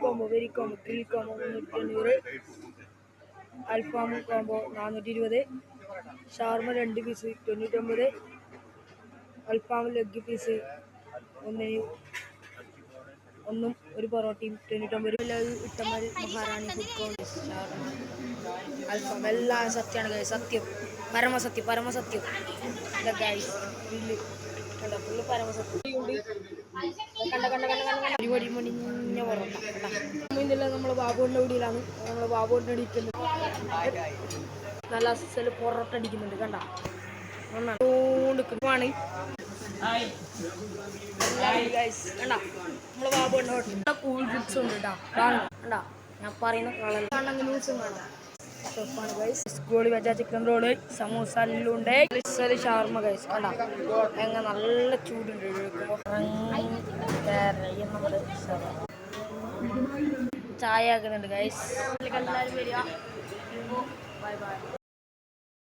Combo very combo grill combo 350, അൽഫാം combo 420, ഷവർമ 2 piece 99, അൽഫാം leg piece ഒന്നും ഒരു പൊറോട്ടയും 99. ഇട്ടമൽ മഹാറാണി ഫുഡ് കോർട്ട് ഷവർമ അൽഫാം എല്ലാം സത്യമാണ് ഗൈസ്. സത്യം പരമസത്യം ഗൈസ്. ഗ്രില്ല് കണ്ട ഫുള്ള് പരമസത്യം പരിപാടി മണിഞ്ഞ പൊറോട്ട കണ്ട. നമ്മളെ ബാബുവിൻ്റെ വീടിയിലാണ്. നമ്മളെ ബാബുവിൻ്റെ അടിക്കുന്നത് നല്ല അസല് പൊറോട്ട അടിക്കുന്നുണ്ട് കണ്ട. ാണ് നമ്മളെ ബാബുവിൻ്റെ ഹോട്ടൽ കൂൾ ഡ്രിങ്ക്സ് ഉണ്ട് കേട്ടോ. കണ്ടാ ഞാൻ പറയുന്ന കളർ ന്യൂസും കാണാം. ഗോളി വെച്ച ചിക്കൻ റോള്, സമൂസ എല്ലാം ഉണ്ട്. ഷവർമ ഗൈസ് കണ്ട എങ്ങനെ നല്ല ചൂടുണ്ട്. ചായ ആക്കുന്നുണ്ട് ഗൈസ്. എല്ലാവരും വരിക. Bye bye.